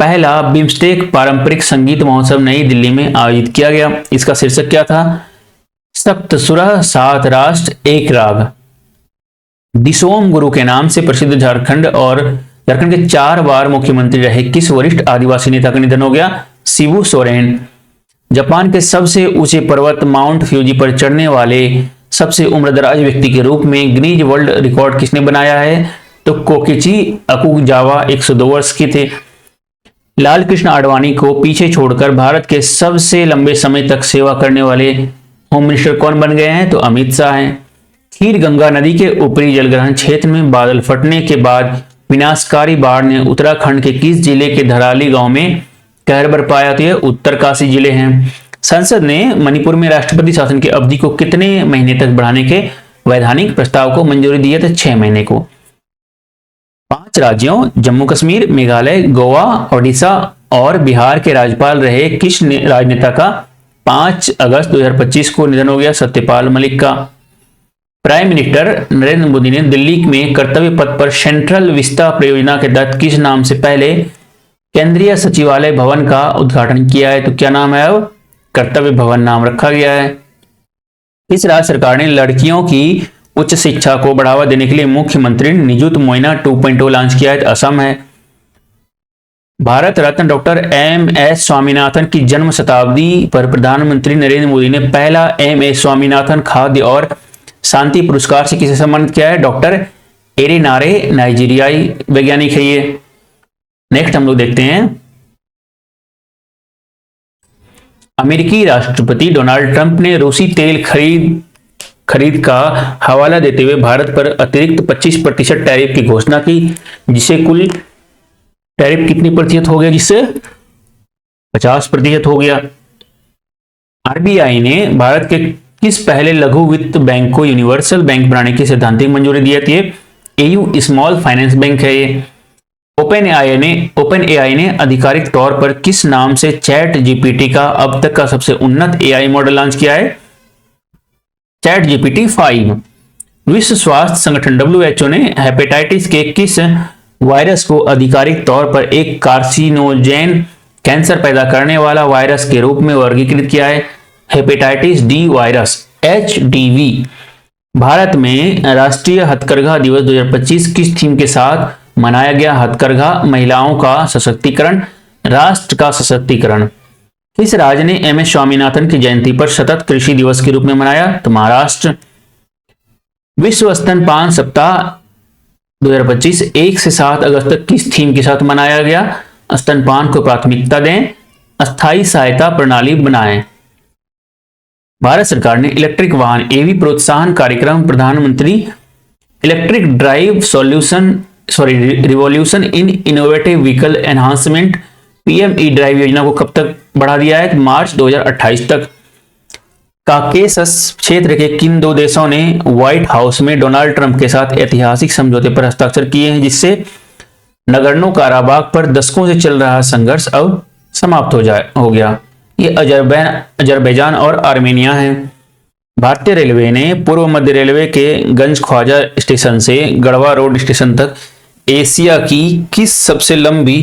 पहला बिम्स्टेक पारंपरिक संगीत महोत्सव नई दिल्ली में आयोजित किया गया। इसका शीर्षक क्या था? सप्तसुरा 7 राष्ट्र 1 राग। दिसोम गुरु के नाम से प्रसिद्ध झारखंड के 4 बार मुख्यमंत्री रहे किस वरिष्ठ आदिवासी नेता का निधन हो गया? शिबू सोरेन। जापान के सबसे ऊंचे पर्वत माउंट फ्यूजी पर चढ़ने वाले सबसे उम्रदराज व्यक्ति के रूप में गिनीज वर्ल्ड रिकॉर्ड किसने बनाया है? तो कोकिची अकुजावा 102 वर्ष के थे। लाल कृष्ण आडवाणी को पीछे छोड़कर भारत के सबसे लंबे समय तक सेवा करने वाले होम मिनिस्टर कौन बन गए हैं? तो अमित शाह हैं। खीर गंगा नदी के ऊपरी जलग्रहण क्षेत्र में बादल फटने के बाद विनाशकारी बाढ़ ने उत्तराखंड के किस जिले के धराली गांव में कहर बरपाया? तो यह उत्तरकाशी जिले हैं। संसद ने मणिपुर में राष्ट्रपति शासन की अवधि को कितने महीने तक बढ़ाने के वैधानिक प्रस्ताव को मंजूरी दी है? तो 6 महीने को। 5 राज्यों जम्मू कश्मीर, मेघालय, गोवा, ओडिशा और बिहार के राज्यपाल रहे किस राजनेता का 5 अगस्त 2025 को निधन हो गया? सत्यपाल मलिक का। प्राइम मिनिस्टर नरेंद्र मोदी ने दिल्ली में कर्तव्य पथ पर सेंट्रल विस्ता परियोजना के तहत किस नाम से पहले केंद्रीय सचिवालय भवन का उद्घाटन किया है? तो क्या नाम है? अब कर्तव्य भवन नाम रखा गया है। इस राज्य सरकार ने लड़कियों की उच्च शिक्षा को बढ़ावा देने के लिए मुख्यमंत्री निजुत मोइना 2.0 लॉन्च किया है? तो असम है। भारत रत्न डॉक्टर MS स्वामीनाथन की जन्म शताब्दी पर प्रधानमंत्री नरेंद्र मोदी ने पहला MS स्वामीनाथन खाद्य और शांति पुरस्कार से किसे सम्मानित किया है? डॉक्टर एरेनारे, नाइजीरियाई वैज्ञानिक है ये। नेक्स्ट हम लोग देखते हैं, अमेरिकी राष्ट्रपति डोनाल्ड ट्रंप ने रूसी तेल खरीद का हवाला देते हुए भारत पर अतिरिक्त 25% टैरिफ की घोषणा की, जिसे कुल टैरिफ कितनी प्रतिशत हो गया? जिससे 50% हो गया। RBI ने भारत के किस पहले लघु वित्त बैंक को यूनिवर्सल बैंक बनाने की सैद्धांतिक मंजूरी दी है? AU स्मॉल फाइनेंस बैंक है ये। ओपन AI ने आधिकारिक तौर पर किस नाम से चैट GPT का अब तक का सबसे उन्नत AI मॉडल लॉन्च किया है? Chat GPT 5। विश्व स्वास्थ्य संगठन WHO ने हेपेटाइटिस के किस वायरस को आधिकारिक तौर पर एक कार्सिनोजेन कैंसर पैदा करने वाला वायरस के रूप में वर्गीकृत किया है? Hepatitis D virus HDV। Bharat में राष्ट्रीय हथकरघा दिवस 2025 किस थीम के साथ मनाया गया? हथकरघा महिलाओं का सशक्तिकरण, राष्ट्र का सशक्तिकरण। किस राज्य ने MS स्वामीनाथन की जयंती पर सतत कृषि दिवस के रूप में मनाया? तो महाराष्ट्र। विश्व स्तनपान सप्ताह 2025 1 से 7 अगस्त तक किस थीम के साथ मनाया गया? स्तनपान को प्राथमिकता दें, अस्थायी सहायता प्रणाली बनाएं। भारत सरकार ने इलेक्ट्रिक वाहन EV प्रोत्साहन कार्यक्रम प्रधानमंत्री electric drive revolution in innovative vehicle enhancement PME drive योजना को कब तक बढ़ा दिया है? मार्च 2028 तक। काकेशस क्षेत्र के किन 2 देशों ने व्हाइट हाउस में डोनाल्ड ट्रंप के साथ ऐतिहासिक समझौते पर हस्ताक्षर किए हैं, जिससे नगर्नो काराबाग पर दशकों से चल रहा संघर्ष अब समाप्त हो गया? ये अजरबैजान और आर्मेनिया है। भारतीय रेलवे ने पूर्व मध्य रेलवे के गंज ख्वाजा स्टेशन से गढ़वा रोड स्टेशन तक एशिया की किस सबसे लंबी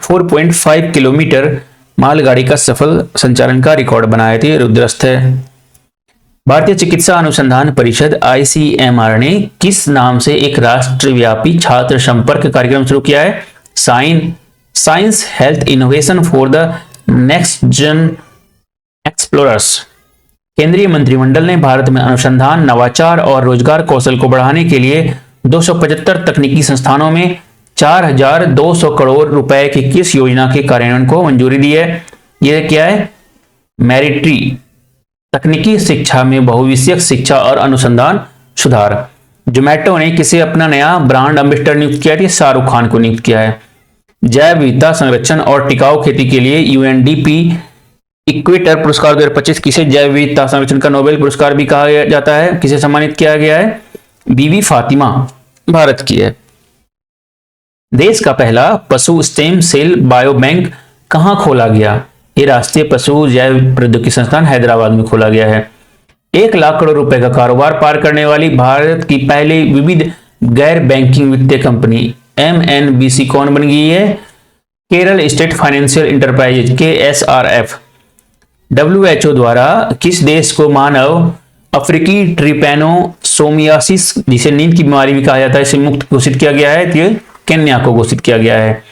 4.5 किलोमीटर मालगाड़ी का सफल संचालन का रिकॉर्ड बनाया था? रुद्रस्थ है। भारतीय चिकित्सा अनुसंधान परिषद ICMR ने किस नाम से एक राष्ट्रव्यापी छात्र संपर्क कार्यक्रम शुरू किया है? Science health innovation for the next जन एक्सप्लोरर्स। केंद्रीय मंत्रिमंडल ने भारत में अनुसंधान, नवाचार और रोजगार कौशल को बढ़ाने के लिए 275 तकनीकी संस्थानों में 4,200 करोड़ रुपए की किस योजना के कार्यान्वयन को मंजूरी दी है? यह क्या है? मैरिटरी तकनीकी शिक्षा में बहुविषयक शिक्षा और अनुसंधान सुधार। जोमेटो ने किसे अपना नया ब्रांड एम्बेसडर नियुक्त किया है? शाहरुख खान को नियुक्त किया है। जैव विविधता संरक्षण और टिकाऊ खेती के लिए यूएनडीपी इक्वेटर पुरस्कार 2025 किसे जैव विविधता संरक्षण का नोबेल पुरस्कार भी कहा जाता है, किसे सम्मानित किया गया है? बीबी फातिमा भारत की है। देश का पहला पशु स्टेम सेल बायो बैंक कहां खोला गया? ये राष्ट्रीय पशु जैव प्रौद्योगिकी संस्थान हैदराबाद में खोला गया है। 1 लाख करोड़ रुपए का कारोबार पार करने वाली भारत की पहली विविध गैर बैंकिंग वित्तीय कंपनी MNBC कौन बन गई है? Kerala state financial enterprises KSRF। WHO द्वारा किस देश को मानव अफ्रीकी ट्रिपैनोसोमियासिस, जिसे नींद की बीमारी भी कहा जाता है, इसे मुक्त घोषित किया गया है? तो केन्या को घोषित किया गया है।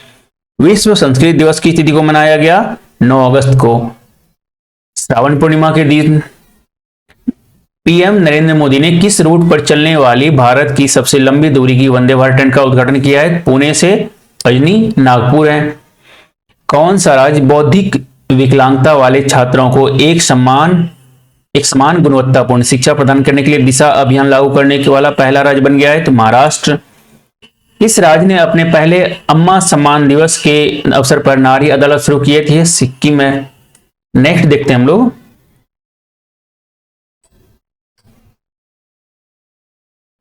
विश्व संस्कृत दिवस की तिथि को मनाया गया 9 अगस्त को। श्रावण पूर्णिमा के दिन पीएम नरेंद्र मोदी ने किस रूट पर चलने वाली भारत की सबसे लंबी दूरी की वंदे भारत ट्रेन का उद्घाटन किया है? पुणे से अजनी नागपुर है। कौन सा राज्य बौद्धिक विकलांगता वाले छात्रों को एक समान गुणवत्तापूर्ण शिक्षा प्रदान करने के लिए दिशा अभियान लागू करने के वाला पहला राज्य बन गया है? तो महाराष्ट्र। इस राज्य ने अपने पहले अम्मा सम्मान दिवस के अवसर पर नारी अदालत शुरू किए थे? सिक्किम है। नेक्स्ट देखते हैं हम लोग।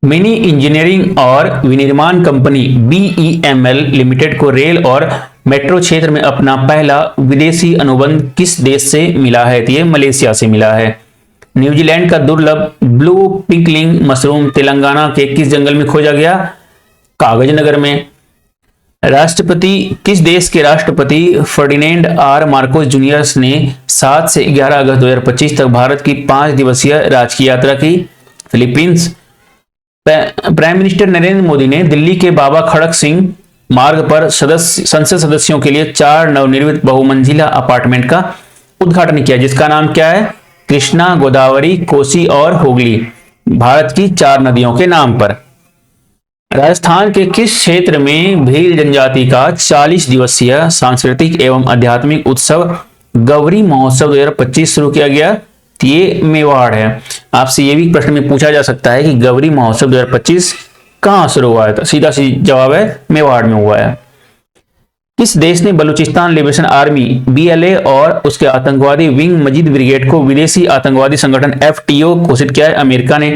मिनी इंजीनियरिंग और विनिर्माण कंपनी BEML लिमिटेड को रेल और मेट्रो क्षेत्र में अपना पहला विदेशी अनुबंध किस देश से मिला है? तो ये मलेशिया से मिला है। न्यूजीलैंड का दुर्लभ ब्लू पिंकलिंग मशरूम तेलंगाना के किस जंगल में खोजा गया? कागज नगर में। राष्ट्रपति किस देश के राष्ट्रपति फर्डिनेंड आर मार्कोस जूनियर्स ने 7 से 11 अगस्त 2025 तक भारत की 5 दिवसीय राजकीय यात्रा की? Philippines. Prime minister Narendra Modi ने दिल्ली के बाबा खड़क सिंह मार्ग पर संसद सदस्यों के लिए 4 नवनिर्मित बहुमंजिला अपार्टमेंट का उद्घाटन किया, जिसका नाम क्या है? कृष्णा, गोदावरी, कोसी और हुगली, भारत की 4 नदियों के नाम पर। राजस्थान के किस क्षेत्र में भील जनजाति का 40 दिवसीय सांस्कृतिक एवं आध्यात्मिक उत्सव गौरी महोत्सव 2025 शुरू किया गया? ये मेवाड़ है। आपसे ये भी प्रश्न में पूछा जा सकता है कि गौरी महोत्सव 2025 कहां शुरू हुआ है? तो सीधा सी जवाब है मेवाड़ में हुआ है। किस देश ने बलूचिस्तान लिबरेशन आर्मी BLA और उसके आतंकवादी विंग मजीद ब्रिगेड को विदेशी आतंकवादी संगठन FTO घोषित किया है? अमेरिका ने।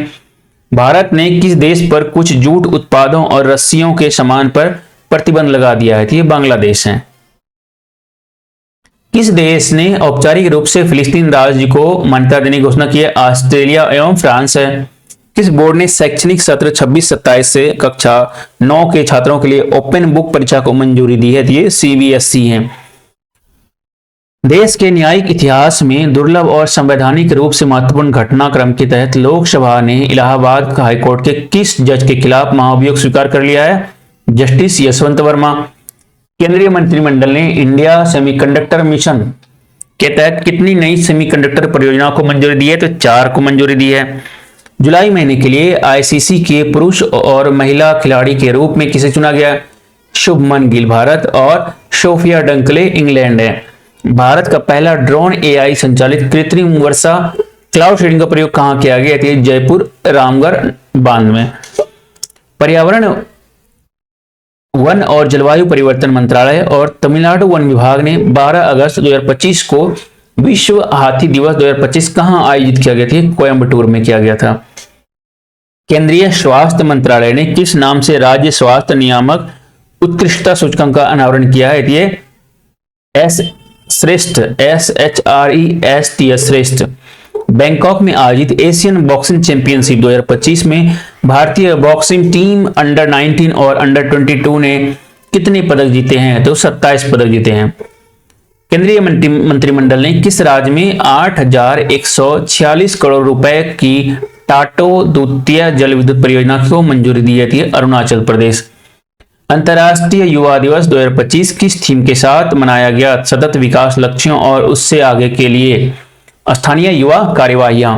भारत ने किस देश पर कुछ जूट उत्पादों और रस्सियों के सामान पर प्रतिबंध लगा दिया है? तो ये बांग्लादेश है। किस देश ने औपचारिक रूप से फिलिस्तीन राज्य को मान्यता देने की घोषणा की है? ऑस्ट्रेलिया एवं फ्रांस है। किस बोर्ड ने शैक्षणिक सत्र 26-27 से कक्षा 9 के छात्रों के लिए ओपन बुक परीक्षा को मंजूरी दी है? तो ये CBSE है। देश के न्यायिक इतिहास में दुर्लभ और संवैधानिक रूप से महत्वपूर्ण घटनाक्रम के तहत लोकसभा ने इलाहाबाद हाईकोर्ट के किस जज के खिलाफ महाभियोग स्वीकार कर लिया है? जस्टिस यशवंत वर्मा। केंद्रीय मंत्रिमंडल ने इंडिया सेमीकंडक्टर मिशन के तहत कितनी नई सेमीकंडक्टर परियोजनाओं को मंजूरी दी है? तो 4 को मंजूरी दी है। जुलाई महीने के लिए ICC के पुरुष और महिला खिलाड़ी के रूप में किसे चुना गया? शुभमन गिल भारत और सोफिया डंकले इंग्लैंड है। भारत का पहला ड्रोन AI संचालित कृत्रिम वर्षा क्लाउड सीडिंग का प्रयोग कहां किया गया? तो जयपुर रामगढ़ बांध में। पर्यावरण, वन और जलवायु परिवर्तन मंत्रालय और तमिलनाडु वन विभाग ने 12 अगस्त 2025 को विश्व हाथी दिवस 2025 कहां आयोजित किया गया था? कोयंबटूर में किया गया था। केंद्रीय स्वास्थ्य मंत्रालय ने किस नाम से राज्य स्वास्थ्य नियामक उत्कृष्टता सूचकांक का अनावरण किया है? ये श्रेष्ठ SHREST श्रेष्ठ। बैंकॉक में आयोजित एशियन बॉक्सिंग चैंपियनशिप 2025 में भारतीय बॉक्सिंग टीम अंडर 19 और अंडर 22 ने कितने पदक जीते हैं? तो 27 पदक जीते हैं। केंद्रीय मंत्रिमंडल ने किस राज्य में 8,146 करोड़ रुपए की टाटो द्वितीय जल विद्युत परियोजना को मंजूरी दी है? अरुणाचल प्रदेश। अंतर्राष्ट्रीय युवा दिवस 2025 किस थीम के साथ मनाया गया? सतत विकास लक्ष्यों और उससे आगे के लिए स्थानीय युवा कार्यवाहियां।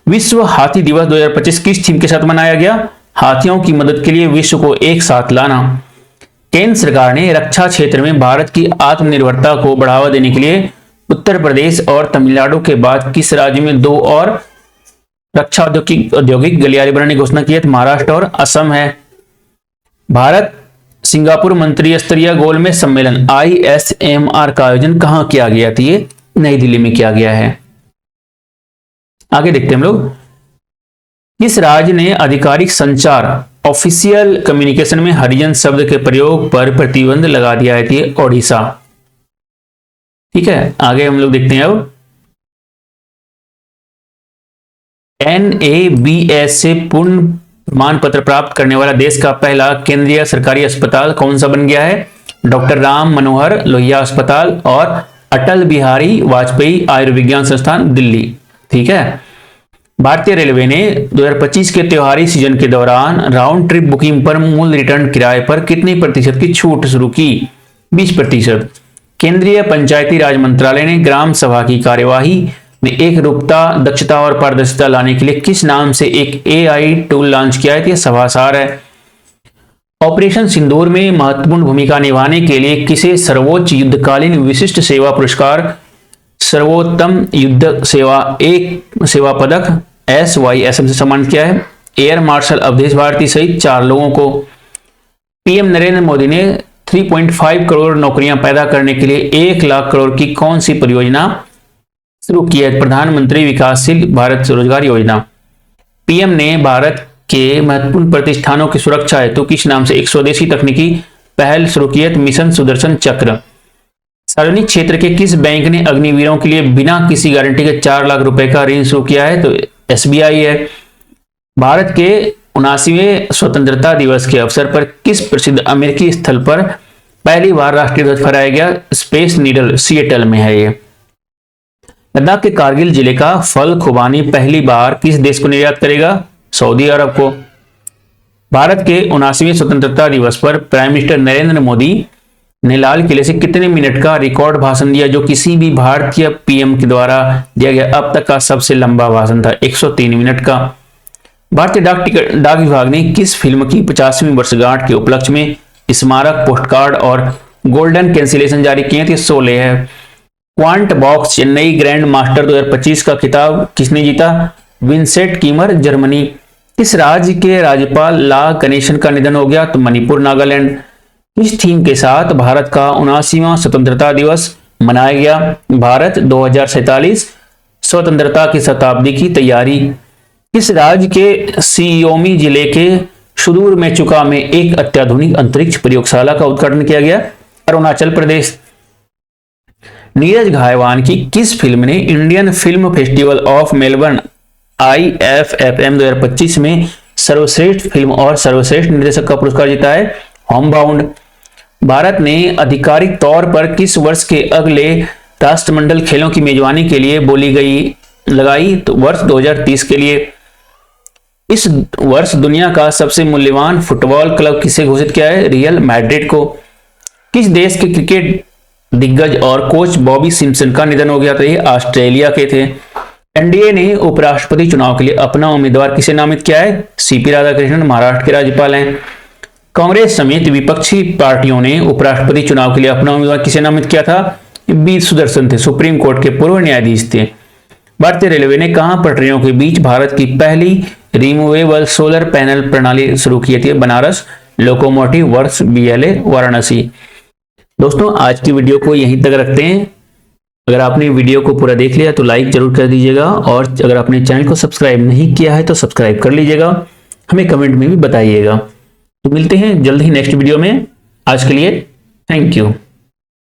विश्व हाथी दिवस 2025 किस थीम के साथ मनाया गया? हाथियों की मदद के लिए विश्व को एक साथ लाना। केंद्र सरकार ने रक्षा क्षेत्र में भारत की आत्मनिर्भरता को बढ़ावा देने के लिए उत्तर प्रदेश और तमिलनाडु के बाद किस राज्य में 2 और रक्षा औद्योगिक गलियारे बनाने की घोषणा की है? तो महाराष्ट्र और असम है। भारत सिंगापुर मंत्री स्तरीय गोलमेज सम्मेलन ISMR का आयोजन कहां किया गया? तो ये नई दिल्ली में किया गया है। आगे देखते हैं हम लोग, किस राज्य ने आधिकारिक संचार ऑफिशियल कम्युनिकेशन में हरिजन शब्द के प्रयोग पर प्रतिबंध लगा दिया है? ये ओडिशा। ठीक है, आगे हम लोग देखते हैं अब, NABS से पूर्ण प्रमाण पत्र प्राप्त करने वाला देश का पहला केंद्रीय सरकारी अस्पताल कौन सा बन गया है? डॉक्टर राम मनोहर लोहिया अस्पताल और अटल बिहारी वाजपेयी आयुर्विज्ञान संस्थान दिल्ली। ठीक है, भारतीय रेलवे ने 2025 के त्योहारी सीजन के दौरान राउंड ट्रिप बुकिंग पर मूल रिटर्न किराए पर कितनी प्रतिशत की छूट शुरू की? 20%। केंद्रीय पंचायती राज मंत्रालय ने ग्राम सभा की कार्यवाही में एकरूपता, दक्षता और पारदर्शिता लाने के लिए किस नाम से एक AI टूल लॉन्च किया है? सभासार है। ऑपरेशन सिंदूर में महत्वपूर्ण भूमिका निभाने के लिए किसे सर्वोच्च युद्धकालीन विशिष्ट सेवा पुरस्कार, सर्वोत्तम युद्ध सेवा एक सेवा पदक SYSM से सम्मानित किया है? एयर मार्शल अवधेश भारती सहित 4 लोगों को। PM नरेंद्र मोदी ने 3.5 करोड़ नौकरियां पैदा करने के लिए 1 लाख करोड़ की कौन सी परियोजना शुरू की है? प्रधानमंत्री विकासशील भारत रोजगार योजना। PM ने भारत के महत्वपूर्ण प्रतिष्ठानों की सुरक्षा हेतु किस नाम से एक स्वदेशी तकनीकी पहल शुरू की है? मिशन सुदर्शन चक्र। सार्वजनिक क्षेत्र के किस बैंक ने अग्निवीरों के लिए बिना किसी गारंटी के 4 लाख रुपए का ऋण शुरू किया है? तो SBI है। भारत के 79वें स्वतंत्रता दिवस के अवसर पर किस प्रसिद्ध अमेरिकी स्थल पर पहली बार राष्ट्रीय ध्वज फहराया गया? स्पेस नीडल सिएटल में है ये। लद्दाख के कारगिल जिले का फल खुबानी पहली बार किस देश को निर्यात करेगा? सऊदी अरब को। भारत के 79वें स्वतंत्रता दिवस पर प्राइम मिनिस्टर नरेंद्र मोदी ने लाल किले से कितने मिनट का रिकॉर्ड भाषण दिया, जो किसी भी भारतीय PM के द्वारा दिया गया अब तक का सबसे लंबा भाषण था? 103 मिनट का। भारतीय डाक विभाग ने किस फिल्म की 50वीं वर्षगांठ के उपलक्ष्य में स्मारक पोस्टकार्ड और गोल्डन कैंसिलेशन जारी किए थे? 16 है। Quant box Chennai grand master 2025 का खिताब किसने जीता? Vincent Kiemer Germany. किस राज्य के राज्यपाल ला गणेशन का निधन हो गया? तो मणिपुर नागालैंड। इस थीम के साथ भारत का 79वां स्वतंत्रता दिवस मनाया गया? भारत 2047 स्वतंत्रता की शताब्दी की तैयारी। किस राज्य के सियोमी जिले के सुदूर मेचुका में एक अत्याधुनिक अंतरिक्ष प्रयोगशाला का उद्घाटन किया गया? अरुणाचल प्रदेश। नीरज घायवान की किस फिल्म ने Indian film festival of Melbourne IFFM 2025 में सर्वश्रेष्ठ फिल्म और सर्वश्रेष्ठ निर्देशक का पुरस्कार जीता है? होमबाउंड। भारत ने आधिकारिक तौर पर किस वर्ष के अगले राष्ट्रमंडल खेलों की मेजबानी के लिए बोली लगाई? तो वर्ष 2030 के लिए। इस वर्ष दुनिया का सबसे मूल्यवान फुटबॉल क्लब किसे घोषित किया है? रियल मैड्रिड को। किस देश के क्रिकेट दिग्गज और कोच बॉबी सिम्पसन का निधन हो गया? तो ये ऑस्ट्रेलिया के थे। NDA ने उपराष्ट्रपति चुनाव के लिए अपना उम्मीदवार किसे नामित किया है? CP राधाकृष्णन, महाराष्ट्र के राज्यपाल हैं। कांग्रेस समेत विपक्षी पार्टियों ने उपराष्ट्रपति चुनाव के लिए अपना उम्मीदवार किसे नामित किया था? B सुदर्शन थे, सुप्रीम कोर्ट के पूर्व न्यायाधीश थे। भारतीय रेलवे ने कहां पटरियों के बीच भारत की पहली रिमूवेबल सोलर पैनल प्रणाली शुरू की थी? Banaras locomotive works BLA Varanasi. दोस्तों, आज की वीडियो को यहीं तक रखते हैं। अगर आपने वीडियो को पूरा देख लिया तो लाइक जरूर कर दीजिएगा, और अगर आपने चैनल को सब्सक्राइब नहीं किया है तो सब्सक्राइब कर लीजिएगा। हमें कमेंट में भी बताइएगा। तो मिलते हैं जल्द ही नेक्स्ट वीडियो में। आज के लिए थैंक यू।